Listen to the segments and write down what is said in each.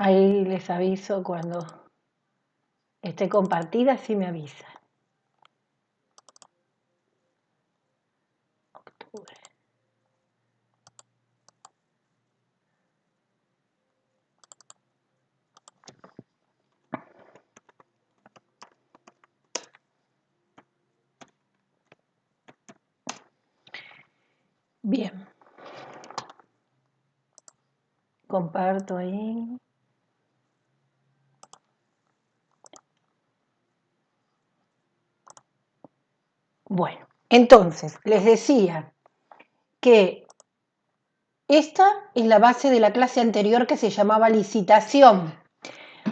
Ahí les aviso cuando esté compartida, si me avisa. Octubre. Bien. Comparto ahí. Bueno, entonces les decía que esta es la base de la clase anterior que se llamaba licitación.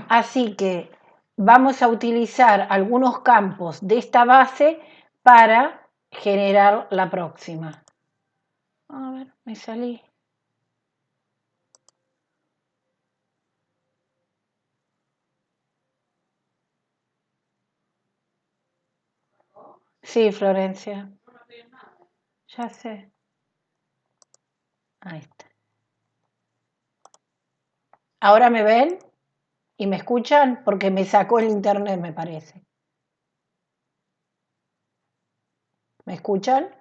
Así que vamos a utilizar algunos campos de esta base para generar la próxima. A ver, me salí. Sí, Florencia. Ya sé. Ahí está. ¿Ahora me ven y me escuchan? Porque me sacó el internet, me parece. ¿Me escuchan?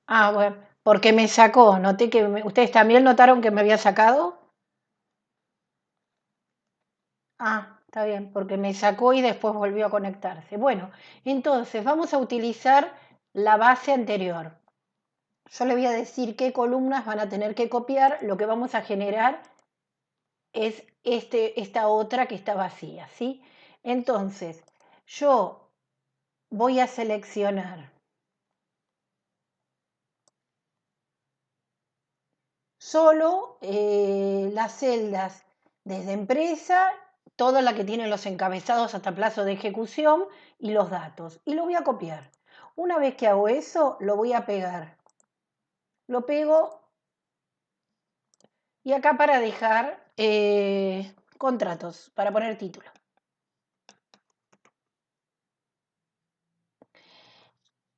Ah, bueno, porque me sacó. Noté que ustedes también notaron que me había sacado. Ah, está bien, porque me sacó y después volvió a conectarse. Bueno, entonces vamos a utilizar la base anterior. Yo le voy a decir qué columnas van a tener que copiar. Lo que vamos a generar es esta otra que está vacía, ¿sí? Entonces, yo voy a seleccionar solo las celdas desde empresa, toda la que tiene los encabezados hasta plazo de ejecución y los datos. Y lo voy a copiar. Una vez que hago eso, lo voy a pegar. Lo pego y acá para dejar contratos, para poner título.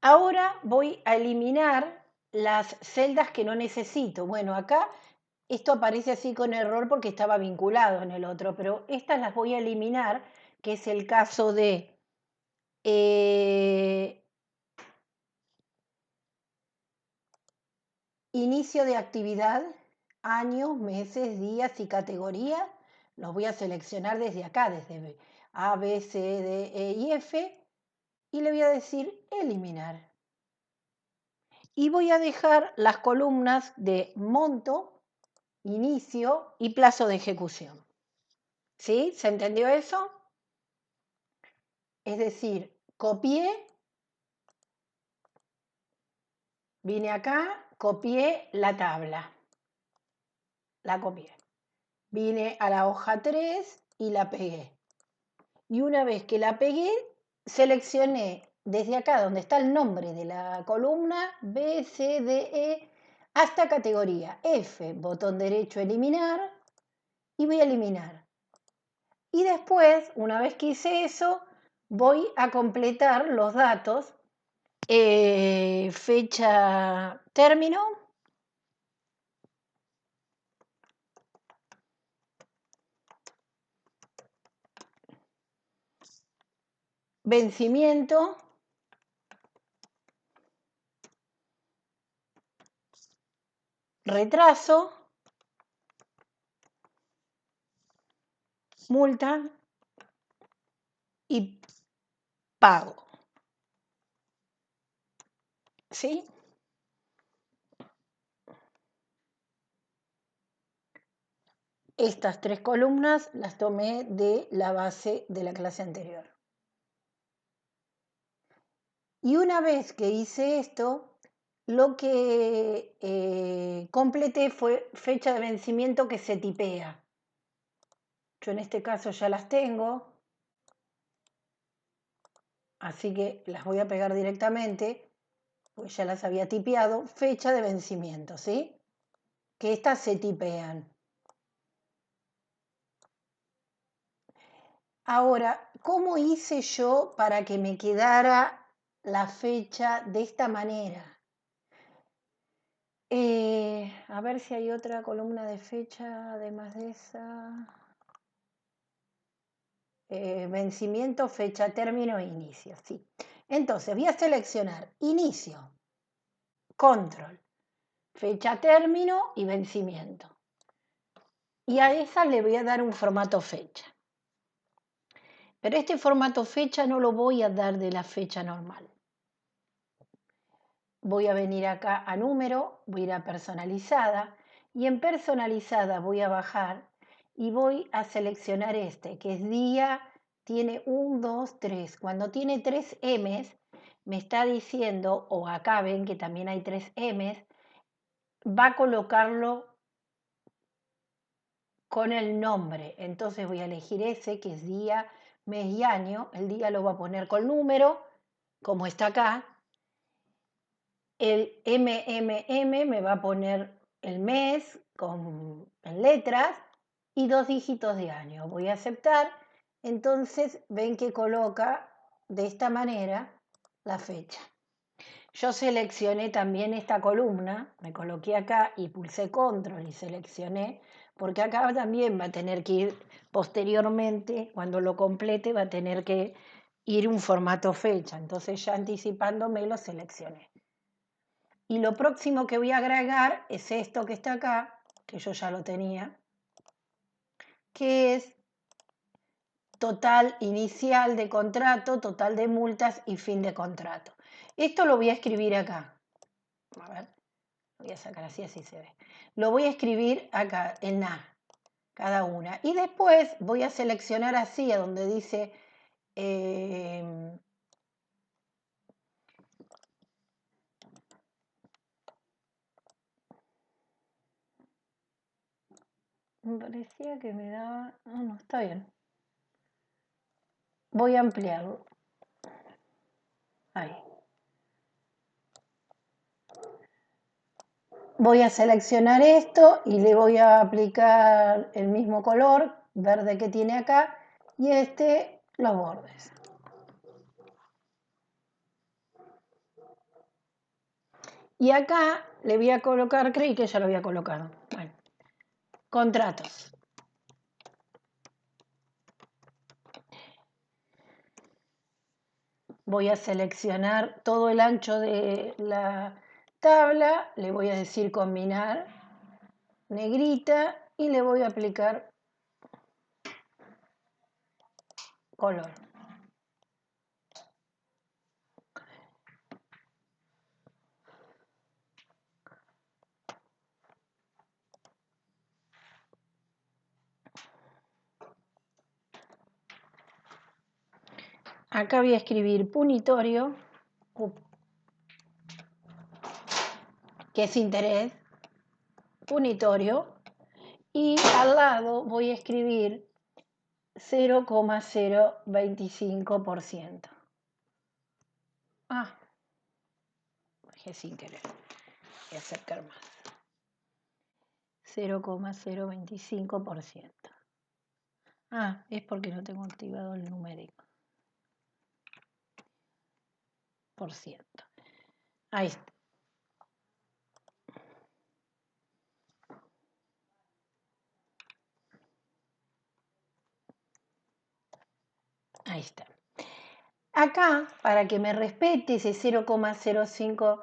Ahora voy a eliminar las celdas que no necesito. Bueno, acá esto aparece así con error porque estaba vinculado en el otro, pero estas las voy a eliminar, que es el caso de inicio de actividad, años, meses, días y categoría. Los voy a seleccionar desde acá, desde A, B, C, D, E y F, y le voy a decir eliminar. Y voy a dejar las columnas de monto, inicio y plazo de ejecución. ¿Sí? ¿Se entendió eso? Es decir, copié, vine acá, copié la tabla. La copié. Vine a la hoja 3 y la pegué. Y una vez que la pegué, seleccioné desde acá donde está el nombre de la columna B, C, D, E, hasta categoría F, botón derecho eliminar, y voy a eliminar. Y después, una vez que hice eso, voy a completar los datos, fecha término, vencimiento, retraso, multa y pago. ¿Sí? Estas tres columnas las tomé de la base de la clase anterior. Y una vez que hice esto, lo que completé fue fecha de vencimiento que se tipea. Yo en este caso ya las tengo, así que las voy a pegar directamente, pues ya las había tipeado. Fecha de vencimiento, ¿sí? Que estas se tipean. Ahora, ¿cómo hice yo para que me quedara la fecha de esta manera? A ver si hay otra columna de fecha además de esa. Vencimiento, fecha, término e inicio. Sí. Entonces voy a seleccionar inicio, control, fecha, término y vencimiento. Y a esa le voy a dar un formato fecha. Pero este formato fecha no lo voy a dar de la fecha normal. Voy a venir acá a número, voy a ir a personalizada y en personalizada voy a bajar y voy a seleccionar este, que es día, tiene 1, 2, 3. Cuando tiene 3 M's, me está diciendo, o acá ven que también hay 3 M's, va a colocarlo con el nombre. Entonces voy a elegir ese, que es día, mes y año. El día lo va a poner con número, como está acá. El MMM me va a poner el mes en letras y 2 dígitos de año. Voy a aceptar. Entonces ven que coloca de esta manera la fecha. Yo seleccioné también esta columna, me coloqué acá y pulsé control y seleccioné, porque acá también va a tener que ir posteriormente, cuando lo complete, va a tener que ir un formato fecha. Entonces ya anticipándome lo seleccioné. Y lo próximo que voy a agregar es esto que está acá, que yo ya lo tenía, que es total inicial de contrato, total de multas y fin de contrato. Esto lo voy a escribir acá. A ver, lo voy a sacar así se ve. Lo voy a escribir acá en A, cada una. Y después voy a seleccionar así, a donde dice me parecía que me daba... No, está bien. Voy a ampliarlo. Ahí. Voy a seleccionar esto y le voy a aplicar el mismo color verde que tiene acá y los bordes. Y acá le voy a colocar, creí que ya lo había colocado. Bueno, contratos. Voy a seleccionar todo el ancho de la tabla, le voy a decir combinar, negrita, y le voy a aplicar color. Acá voy a escribir punitorio, que es interés, punitorio, y al lado voy a escribir 0,025%. Ah, dejé sin querer. Voy a acercar más. 0,025%. Ah, es porque no tengo activado el numérico. Por ciento. Ahí está. Ahí está. Acá, para que me respete ese 0,05,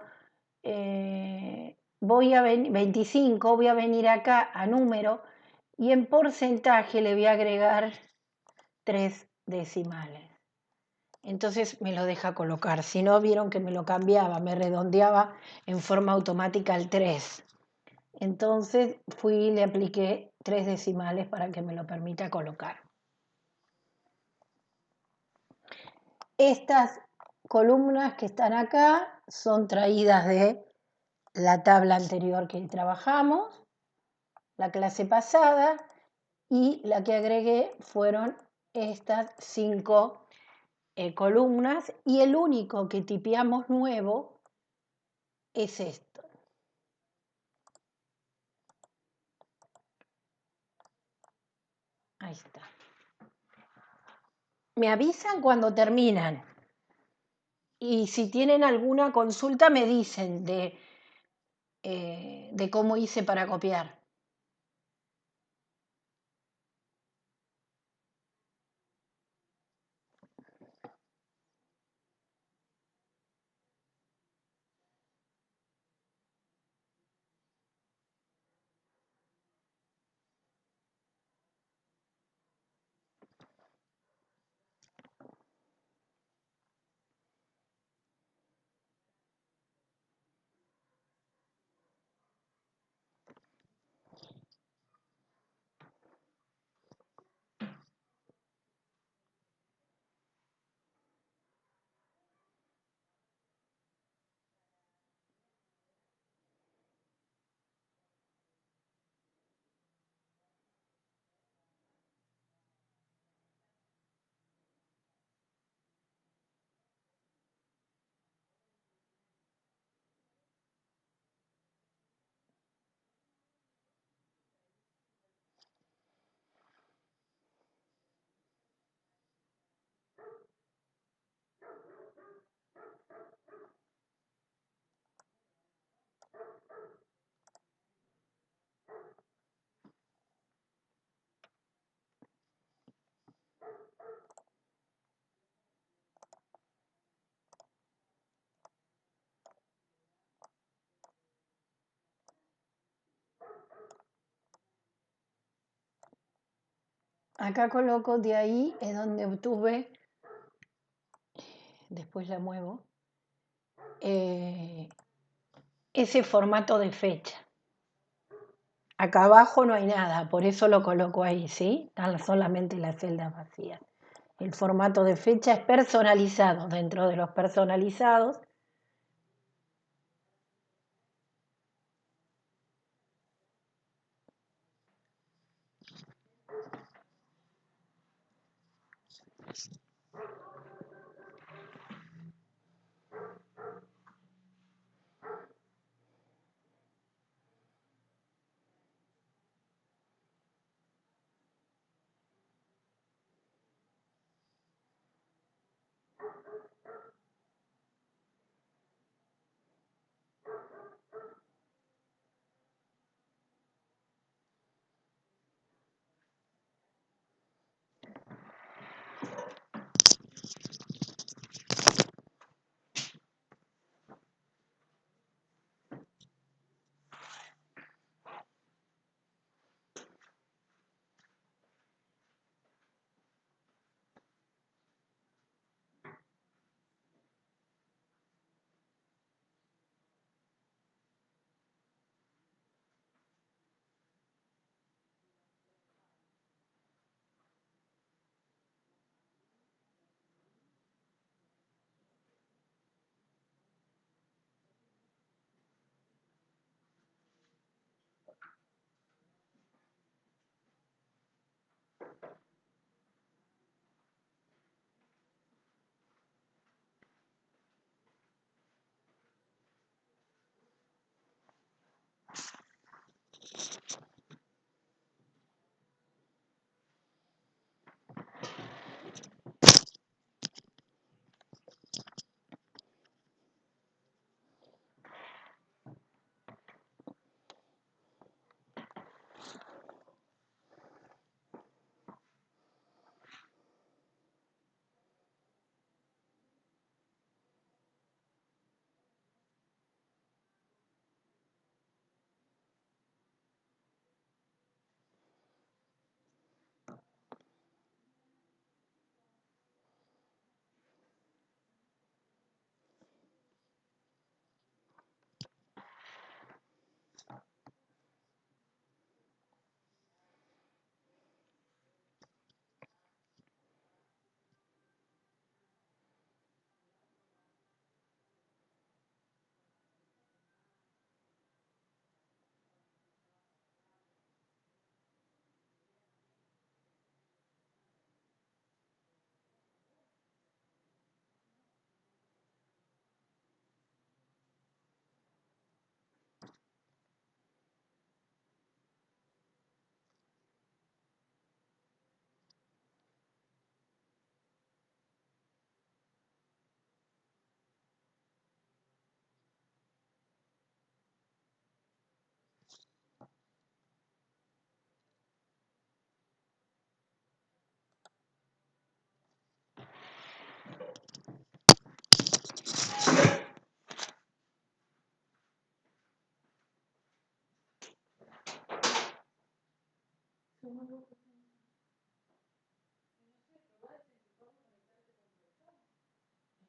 voy a 25, voy a venir acá a número y en porcentaje le voy a agregar 3 decimales. Entonces me lo deja colocar. Si no, vieron que me lo cambiaba, me redondeaba en forma automática al 3. Entonces fui y le apliqué 3 decimales para que me lo permita colocar. Estas columnas que están acá son traídas de la tabla anterior que trabajamos, la clase pasada, y la que agregué fueron estas 5 columnas, y el único que tipeamos nuevo es esto. Ahí está. Me avisan cuando terminan. Y si tienen alguna consulta me dicen de de cómo hice para copiar. Acá coloco de ahí, es donde obtuve, después la muevo, eh, ese formato de fecha. Acá abajo no hay nada, por eso lo coloco ahí, ¿sí? Están solamente las celdas vacías. El formato de fecha es personalizado. Dentro de los personalizados,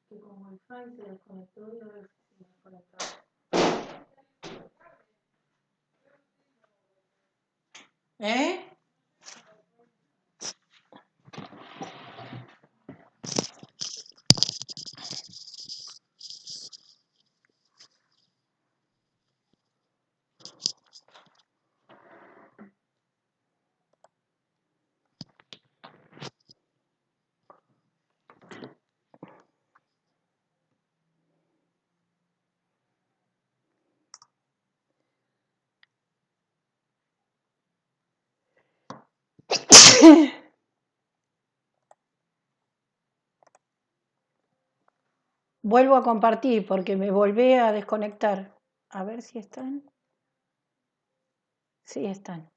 que como el Wi-Fi se desconectó y a ver si me conectó. ¿Eh? Vuelvo a compartir porque me volví a desconectar. A ver si están. Sí, están.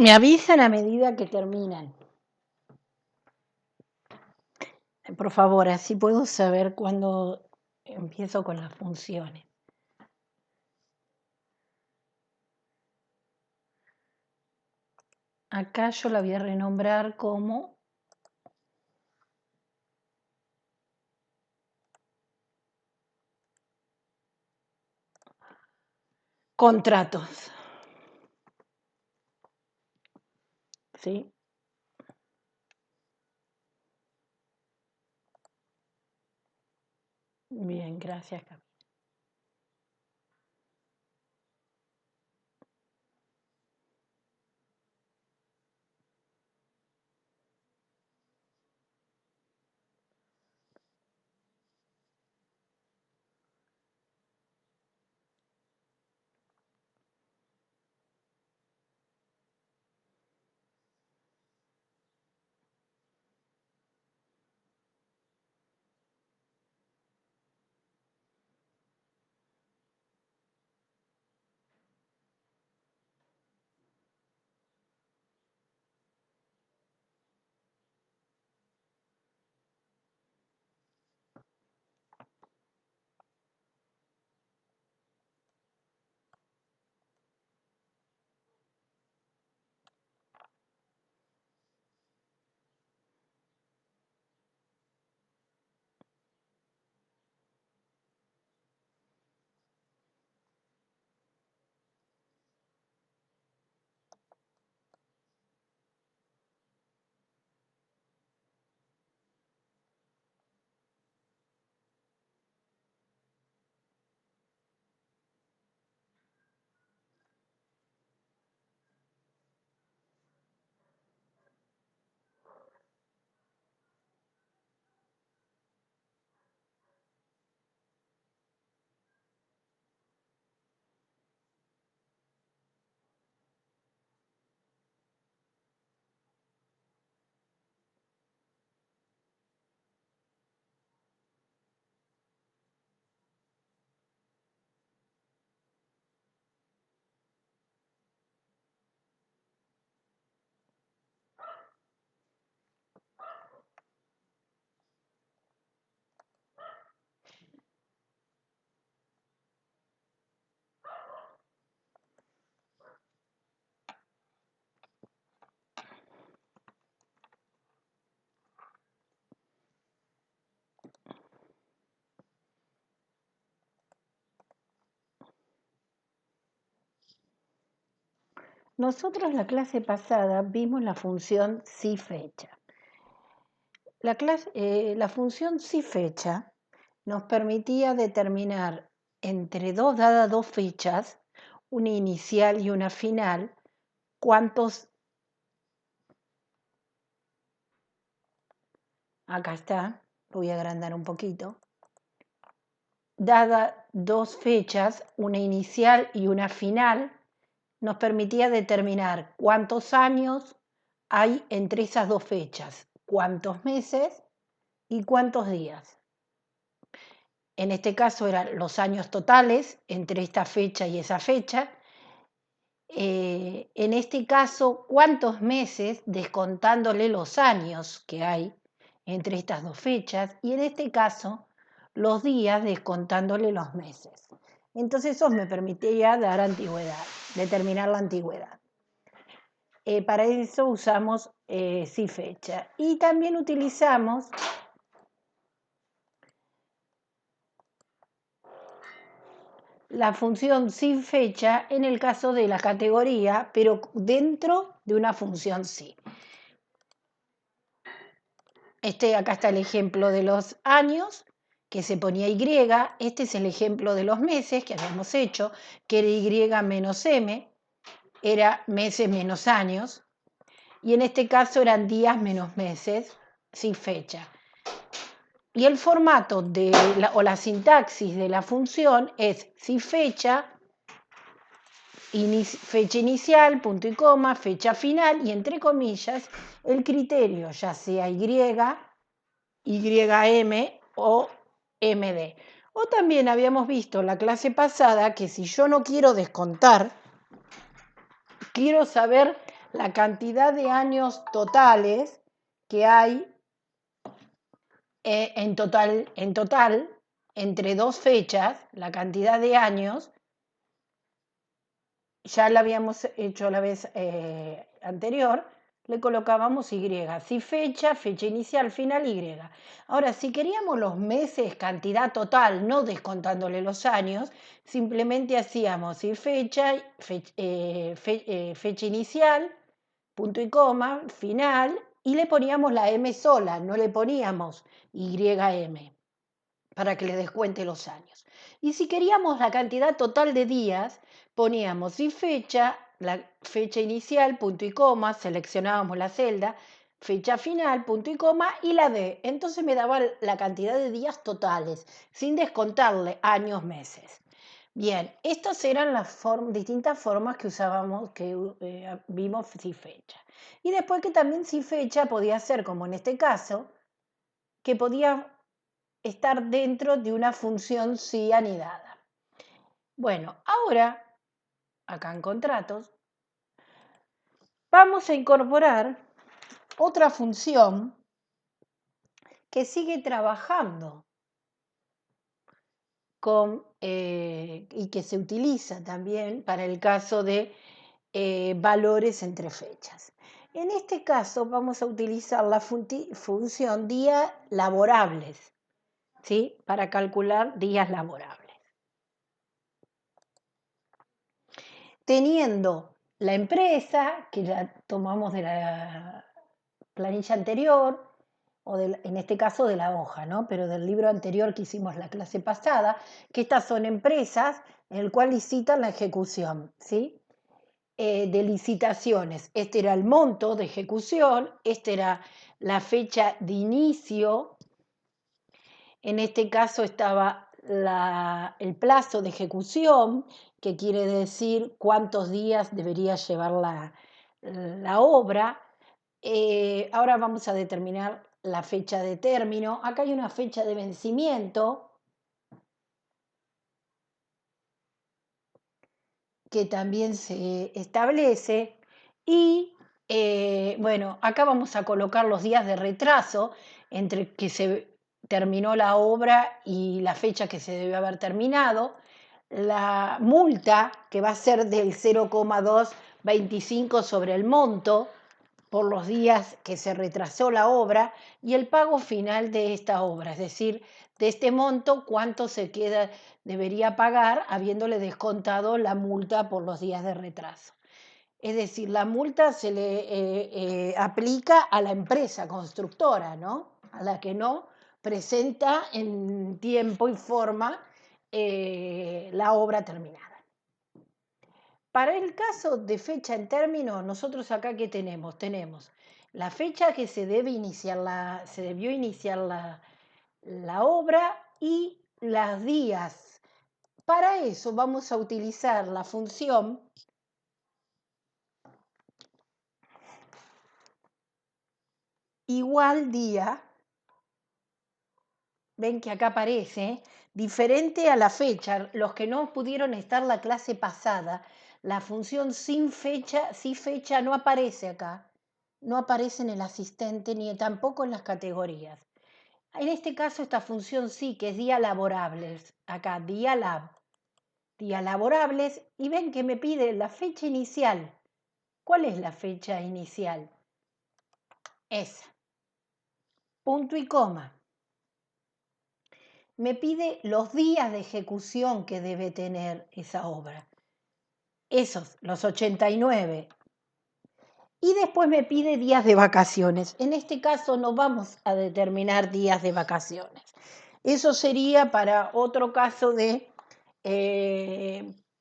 Me avisan a medida que terminan. Por favor, así puedo saber cuándo empiezo con las funciones. Acá yo la voy a renombrar como contratos. ¿Sí? Bien, gracias, Cami. Nosotros la clase pasada vimos la función si fecha. La función si fecha nos permitía determinar entre dadas dos fechas, una inicial y una final, cuántos, acá está, voy a agrandar un poquito, dadas dos fechas, una inicial y una final, nos permitía determinar cuántos años hay entre esas dos fechas, cuántos meses y cuántos días. En este caso eran los años totales entre esta fecha y esa fecha. En este caso, cuántos meses descontándole los años que hay entre estas dos fechas y en este caso los días descontándole los meses. Entonces eso me permitiría dar antigüedad, determinar la antigüedad. Para eso usamos si fecha y también utilizamos la función sin fecha en el caso de la categoría, pero dentro de una función sí. Acá está el ejemplo de los años, que se ponía Y. Este es el ejemplo de los meses que habíamos hecho, que era Y menos M, era meses menos años. Y en este caso eran días menos meses, sin fecha. Y el formato o la sintaxis de la función es si fecha, fecha inicial, punto y coma, fecha final y entre comillas el criterio, ya sea YM o MD. O también habíamos visto en la clase pasada que si yo no quiero descontar, quiero saber la cantidad de años totales que hay en total, entre dos fechas, la cantidad de años, ya la habíamos hecho la vez anterior, le colocábamos Y. Si fecha, fecha inicial, final, Y. Ahora, si queríamos los meses, cantidad total, no descontándole los años, simplemente hacíamos si fecha, fecha inicial, punto y coma, final, y le poníamos la M sola, no le poníamos YM para que le descuente los años. Y si queríamos la cantidad total de días, poníamos si fecha, la fecha inicial, punto y coma, seleccionábamos la celda, fecha final, punto y coma, y la D. Entonces me daba la cantidad de días totales, sin descontarle años, meses. Bien, estas eran las distintas formas que usábamos, que vimos si fecha. Y después que también si fecha podía ser, como en este caso, que podía estar dentro de una función sí anidada. Bueno, ahora, acá en contratos, vamos a incorporar otra función que sigue trabajando y que se utiliza también para el caso de valores entre fechas. En este caso vamos a utilizar la función días laborables, ¿sí? Para calcular días laborables. Teniendo la empresa, que ya tomamos de la planilla anterior, o en este caso de la hoja, ¿no? Pero del libro anterior que hicimos la clase pasada, que estas son empresas en el cual licitan la ejecución, ¿sí? De licitaciones. Este era el monto de ejecución, esta era la fecha de inicio, en este caso estaba el plazo de ejecución, que quiere decir cuántos días debería llevar la obra. Ahora vamos a determinar la fecha de término. Acá hay una fecha de vencimiento que también se establece y bueno, acá vamos a colocar los días de retraso entre que se terminó la obra y la fecha que se debió haber terminado, la multa que va a ser del 0,225 sobre el monto por los días que se retrasó la obra y el pago final de esta obra, es decir, de este monto, cuánto debería pagar habiéndole descontado la multa por los días de retraso. Es decir, la multa se le aplica a la empresa constructora, ¿no? A la que no presenta en tiempo y forma la obra terminada. Para el caso de fecha en términos, nosotros acá ¿qué tenemos? Tenemos la fecha que se debió iniciar la obra y los días. Para eso vamos a utilizar la función igual día. Ven que acá aparece, diferente a la fecha, los que no pudieron estar la clase pasada, la función sin fecha no aparece acá, no aparece en el asistente ni tampoco en las categorías. En este caso esta función sí, que es día laborables, acá día laborables, y ven que me pide la fecha inicial. ¿Cuál es la fecha inicial? Esa. Punto y coma. Me pide los días de ejecución que debe tener esa obra. Esos, los 89. Y después me pide días de vacaciones. En este caso no vamos a determinar días de vacaciones. Eso sería para otro caso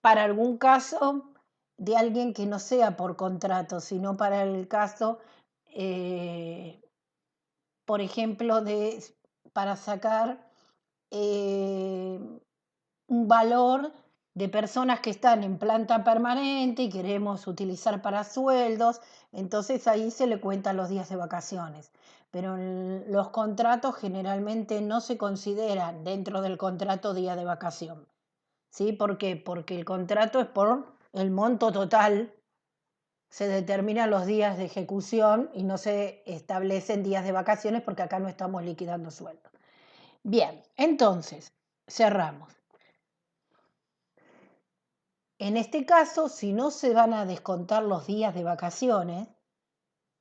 para algún caso de alguien que no sea por contrato, sino para el caso, por ejemplo, para sacar un valor de personas que están en planta permanente y queremos utilizar para sueldos, entonces ahí se le cuentan los días de vacaciones. Pero en los contratos generalmente no se consideran dentro del contrato día de vacación. ¿Sí? ¿Por qué? Porque el contrato es por el monto total, se determinan los días de ejecución y no se establecen días de vacaciones porque acá no estamos liquidando sueldo. Bien, entonces, cerramos. En este caso, si no se van a descontar los días de vacaciones,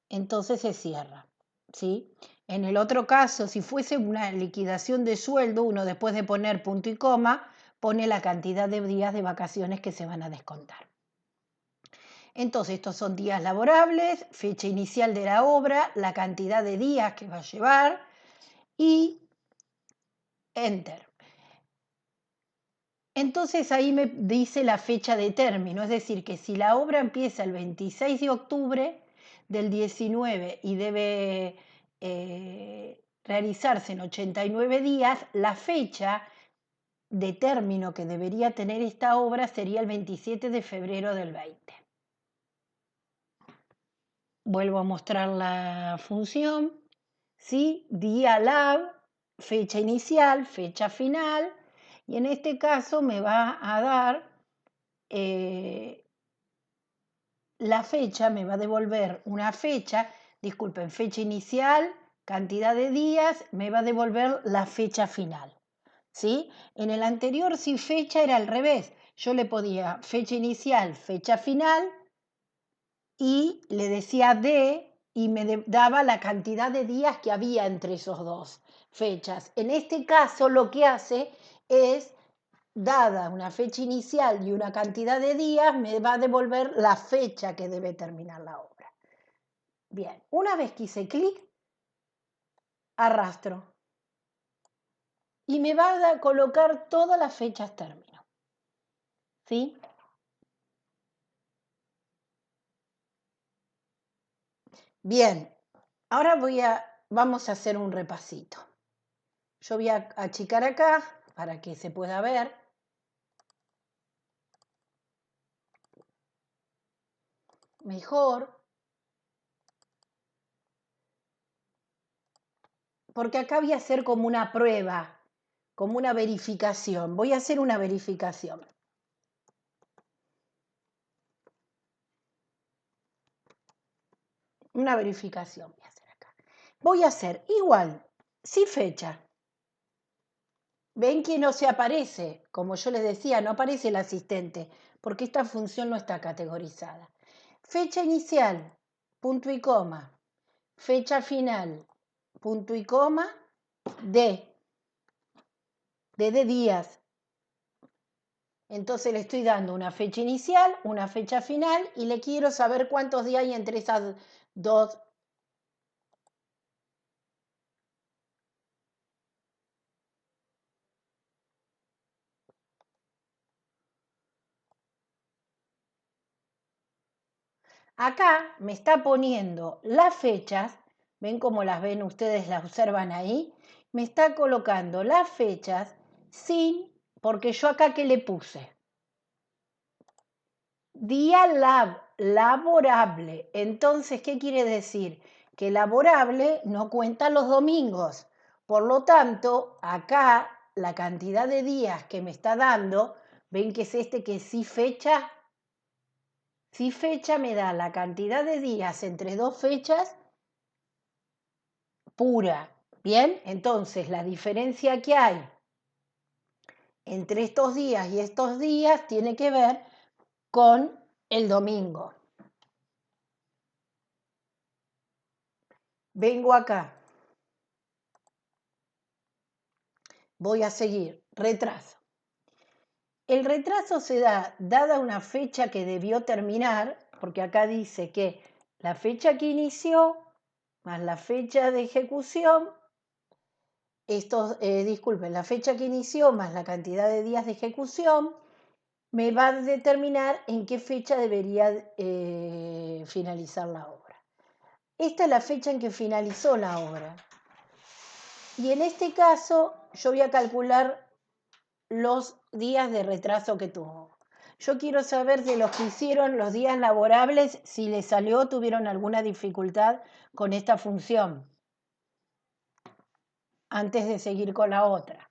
entonces se cierra, ¿sí? En el otro caso, si fuese una liquidación de sueldo, uno después de poner punto y coma, pone la cantidad de días de vacaciones que se van a descontar. Entonces, estos son días laborables, fecha inicial de la obra, la cantidad de días que va a llevar y Enter. Entonces ahí me dice la fecha de término, es decir, que si la obra empieza el 26 de octubre del 19 y debe realizarse en 89 días, la fecha de término que debería tener esta obra sería el 27 de febrero del 20. Vuelvo a mostrar la función, ¿sí? Día lab, fecha inicial, fecha final, y en este caso me va a dar la fecha, me va a devolver una fecha, disculpen, fecha inicial, cantidad de días, me va a devolver la fecha final. ¿Sí? En el anterior, si fecha era al revés, yo le podía fecha inicial, fecha final, y le decía D y me daba la cantidad de días que había entre esos dos fechas. En este caso lo que hace es, dada una fecha inicial y una cantidad de días, me va a devolver la fecha que debe terminar la obra. Bien, una vez que hice clic, arrastro y me va a colocar todas las fechas término. ¿Sí? Bien, ahora vamos a hacer un repasito. Yo voy a achicar acá para que se pueda ver. Mejor. Porque acá voy a hacer como una prueba, como una verificación. Voy a hacer una verificación. Una verificación voy a hacer acá. Voy a hacer igual, sí fecha. Ven que no se aparece, como yo les decía, no aparece el asistente, porque esta función no está categorizada. Fecha inicial, punto y coma. Fecha final, punto y coma, de días. Entonces le estoy dando una fecha inicial, una fecha final y le quiero saber cuántos días hay entre esas dos. Acá me está poniendo las fechas, ven cómo las ven ustedes, las observan ahí, me está colocando las fechas sin, porque yo acá que le puse, día laborable. Entonces, ¿qué quiere decir? Que laborable no cuenta los domingos. Por lo tanto, acá la cantidad de días que me está dando, ven que es este que sí fecha. Si fecha me da la cantidad de días entre dos fechas pura. Bien, entonces la diferencia que hay entre estos días y estos días tiene que ver con el domingo. Vengo acá. Voy a seguir. Retraso. El retraso se da dada una fecha que debió terminar, porque acá dice que la fecha que inició más la fecha de ejecución, disculpen, la fecha que inició más la cantidad de días de ejecución, me va a determinar en qué fecha debería finalizar la obra. Esta es la fecha en que finalizó la obra. Y en este caso yo voy a calcular los días de retraso que tuvo. Yo quiero saber de los que hicieron los días laborables, si les salió, tuvieron alguna dificultad con esta función, antes de seguir con la otra.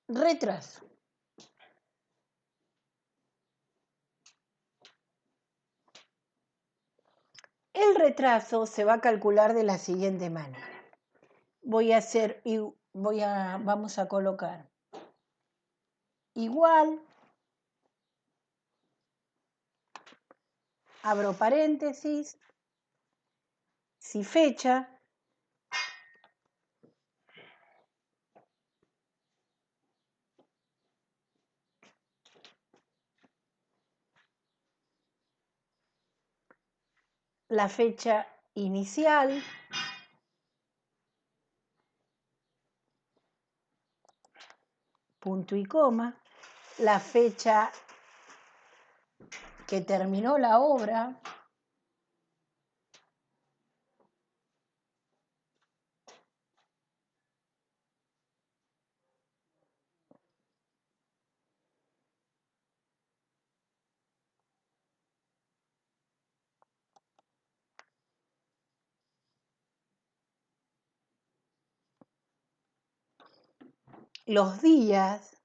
Retraso. El retraso se va a calcular de la siguiente manera. Vamos a colocar igual, abro paréntesis, si fecha, la fecha inicial, punto y coma, la fecha que terminó la obra, los días,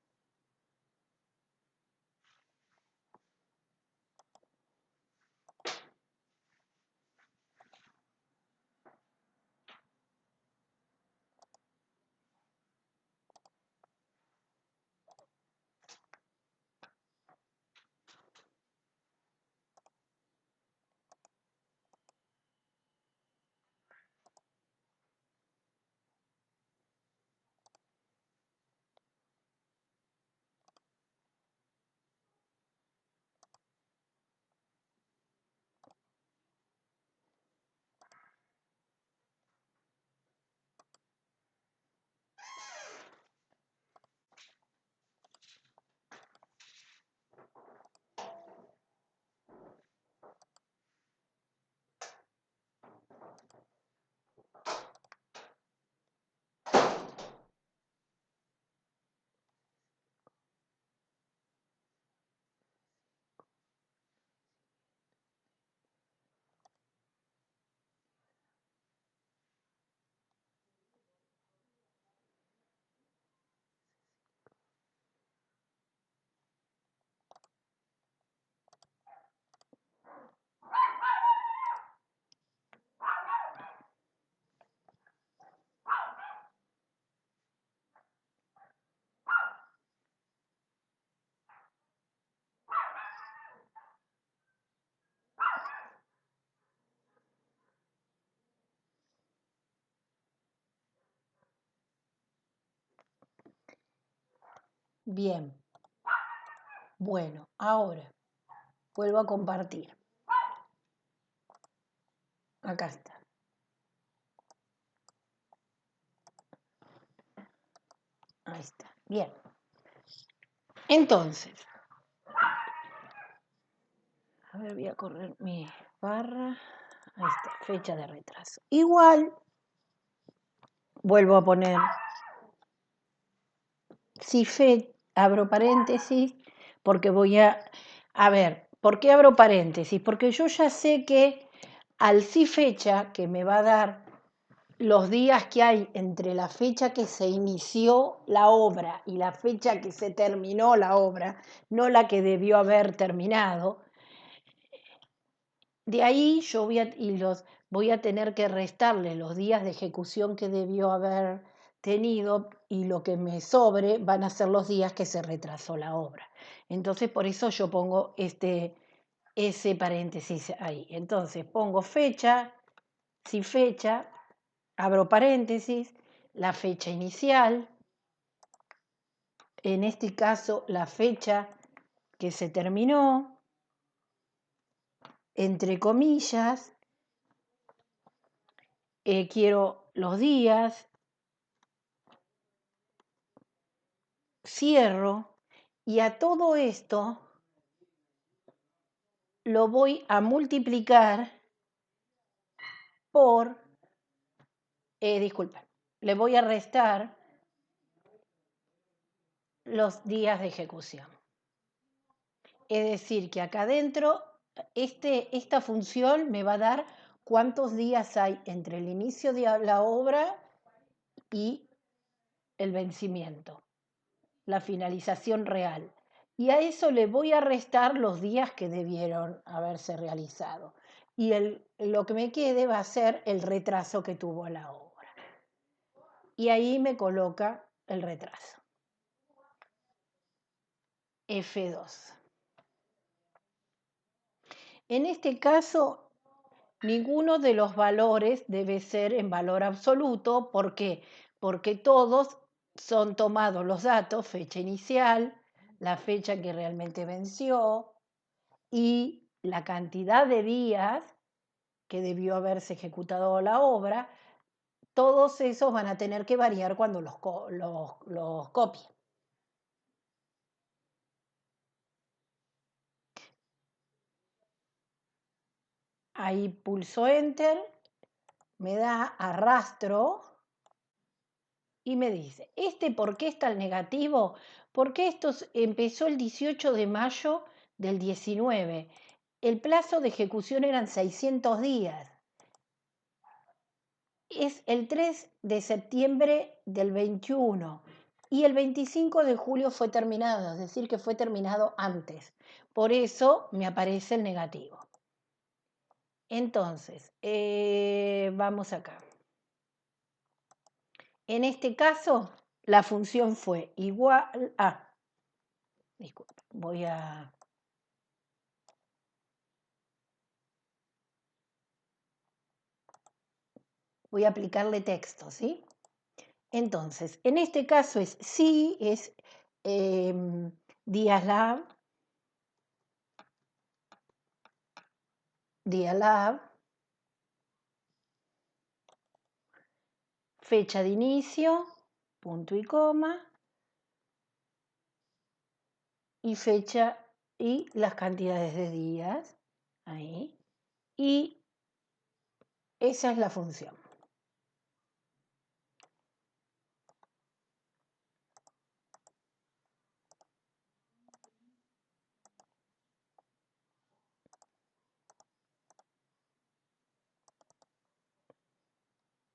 Bien. Bueno, ahora vuelvo a compartir. Acá está. Ahí está. Bien. Entonces, a ver, voy a correr mi barra. Ahí está, fecha de retraso. Igual, vuelvo a poner, si abro paréntesis, porque voy a ver, ¿por qué abro paréntesis? Porque yo ya sé que al si fecha, que me va a dar los días que hay entre la fecha que se inició la obra y la fecha que se terminó la obra, no la que debió haber terminado, de ahí yo voy a tener que restarle los días de ejecución que debió haber tenido y lo que me sobre van a ser los días que se retrasó la obra. Entonces por eso yo pongo ese paréntesis ahí. Entonces pongo fecha, si fecha, abro paréntesis, la fecha inicial, en este caso la fecha que se terminó, entre comillas, quiero los días, cierro, y a todo esto lo voy a multiplicar por, disculpen, le voy a restar los días de ejecución. Es decir, que acá adentro esta función me va a dar cuántos días hay entre el inicio de la obra y el vencimiento, la finalización real. Y a eso le voy a restar los días que debieron haberse realizado. Y lo que me quede va a ser el retraso que tuvo la obra. Y ahí me coloca el retraso. F2. En este caso, ninguno de los valores debe ser en valor absoluto. ¿Por qué? Porque todos son tomados los datos, fecha inicial, la fecha que realmente venció y la cantidad de días que debió haberse ejecutado la obra. Todos esos van a tener que variar cuando los copie. Ahí pulso Enter, me da arrastro y me dice, ¿por qué está el negativo? Porque esto empezó el 18 de mayo del 19. El plazo de ejecución eran 600 días. Es el 3 de septiembre del 21 y el 25 de julio fue terminado, es decir, que fue terminado antes. Por eso me aparece el negativo. Entonces, vamos acá. En este caso, la función fue igual a... Disculpa, voy a aplicarle texto, ¿sí? Entonces, en este caso es sí, es días lab, fecha de inicio, punto y coma, y fecha y las cantidades de días, ahí, y esa es la función.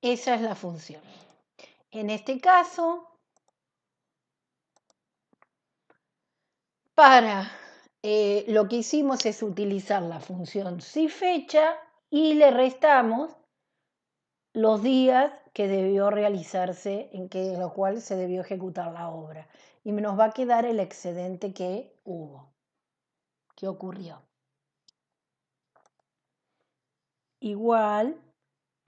Esa es la función. En este caso, para lo que hicimos es utilizar la función si fecha y le restamos los días que debió realizarse, en los cuales se debió ejecutar la obra. Y nos va a quedar el excedente que hubo, que ocurrió. Igual,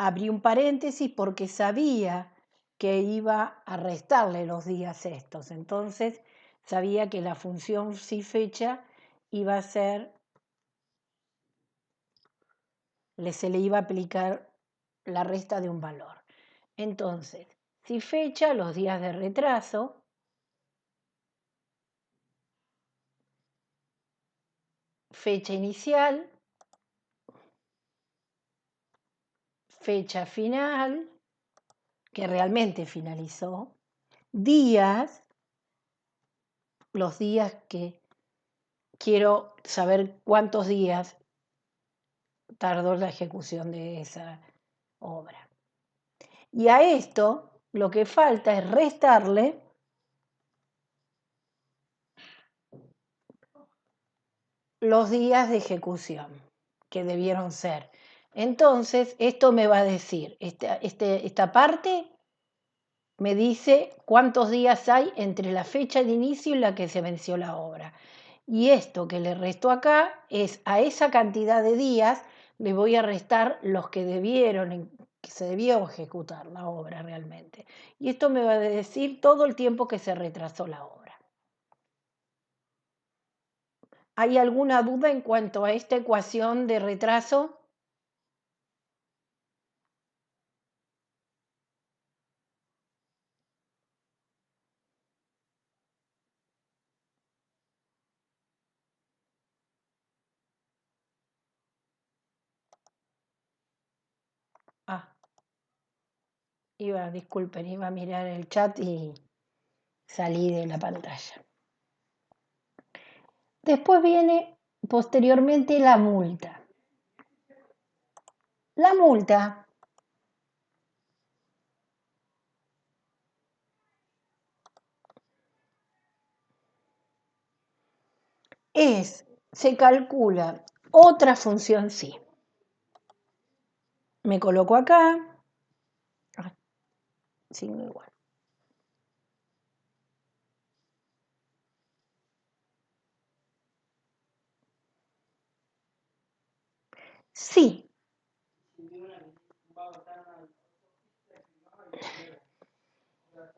abrí un paréntesis porque sabía que iba a restarle los días estos. Entonces, sabía que la función si fecha iba a ser, se le iba a aplicar la resta de un valor. Entonces, si fecha, los días de retraso, fecha inicial, fecha final, que realmente finalizó, días, los días que quiero saber cuántos días tardó la ejecución de esa obra. Y a esto lo que falta es restarle los días de ejecución que debieron ser. Entonces, esto me va a decir, esta parte me dice cuántos días hay entre la fecha de inicio y la que se venció la obra. Y esto que le resto acá es a esa cantidad de días le voy a restar los que que se debió ejecutar la obra realmente. Y esto me va a decir todo el tiempo que se retrasó la obra. ¿Hay alguna duda en cuanto a esta ecuación de retraso? Disculpen, iba a mirar el chat y salí de la pantalla. Después viene posteriormente la multa. La multa se calcula otra función sí. Me coloco acá, signo igual. Sí.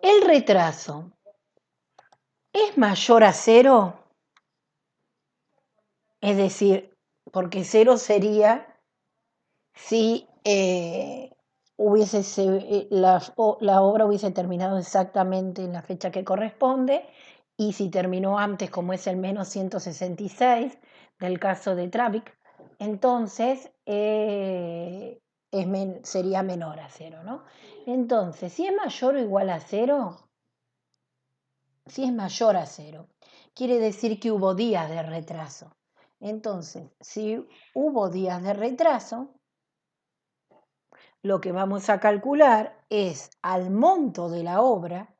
El retraso es mayor a 0, es decir, porque 0 sería si la obra hubiese terminado exactamente en la fecha que corresponde, y si terminó antes, como es el menos 166 del caso de Travick, entonces sería menor a 0, ¿no? Entonces, si es mayor o igual a 0, si es mayor a 0, quiere decir que hubo días de retraso. Entonces, si hubo días de retraso, lo que vamos a calcular es al monto de la obra,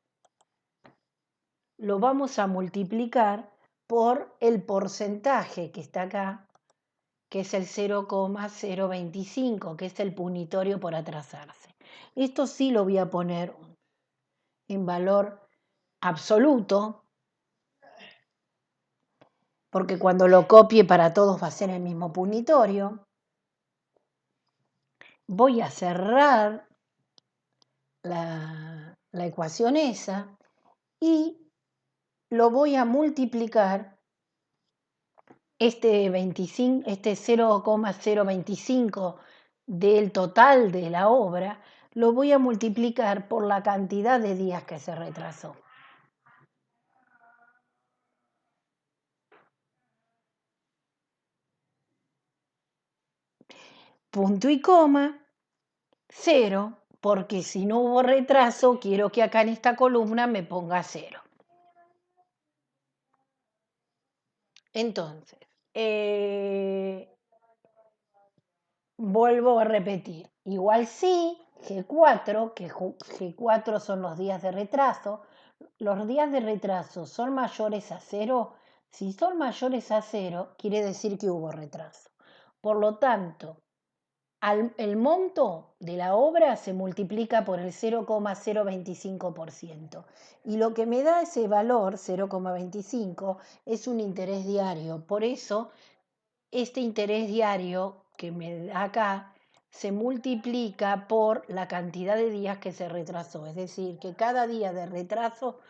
lo vamos a multiplicar por el porcentaje que está acá, que es el 0,025, que es el punitorio por atrasarse. Esto sí lo voy a poner en valor absoluto, porque cuando lo copie para todos va a ser el mismo punitorio. Voy a cerrar la ecuación esa y lo voy a multiplicar, este 0,025 del total de la obra, lo voy a multiplicar por la cantidad de días que se retrasó. Punto y coma, 0, porque si no hubo retraso, quiero que acá en esta columna me ponga 0. Entonces, vuelvo a repetir, igual sí, G4, que G4 son los días de retraso. Los días de retraso son mayores a 0. Si son mayores a 0, quiere decir que hubo retraso. Por lo tanto, el monto de la obra se multiplica por el 0,025%. Y lo que me da ese valor, 0,25, es un interés diario. Por eso, este interés diario que me da acá se multiplica por la cantidad de días que se retrasó. Es decir, que cada día de retraso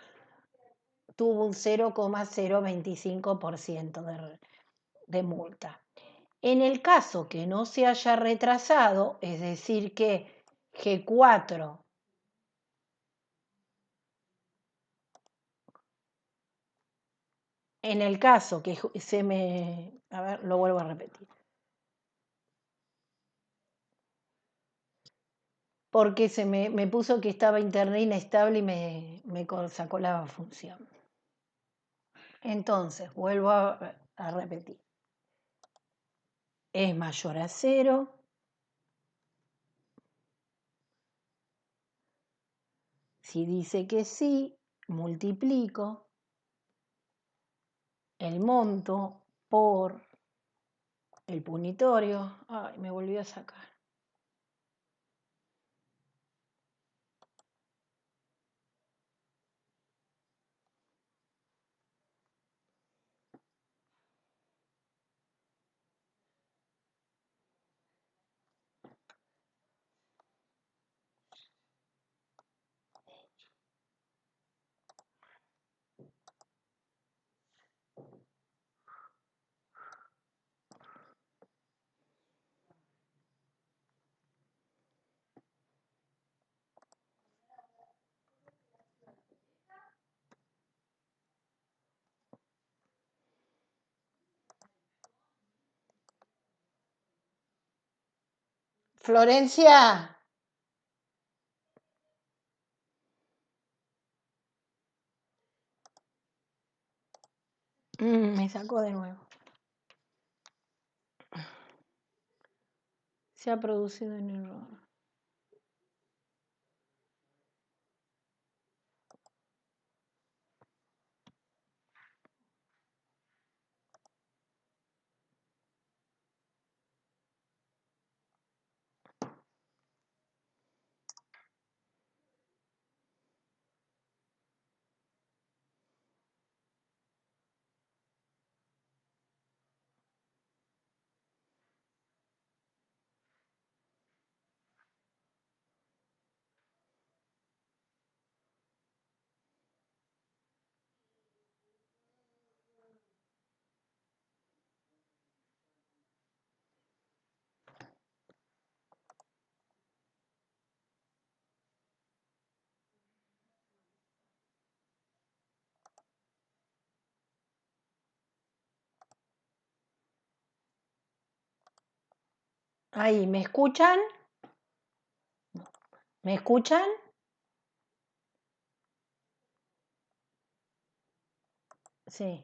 tuvo un 0,025% de multa. En el caso que no se haya retrasado, es decir, que G4 en el caso que se me... A ver, lo vuelvo a repetir. Porque me puso que estaba internet inestable y me sacó la función. Entonces, vuelvo a repetir. Es mayor a 0. Si dice que sí, multiplico el monto por el punitorio. Ay, me volvió a sacar. Florencia. Me sacó de nuevo. Se ha producido un error. Ahí, ¿me escuchan? ¿Me escuchan? Sí.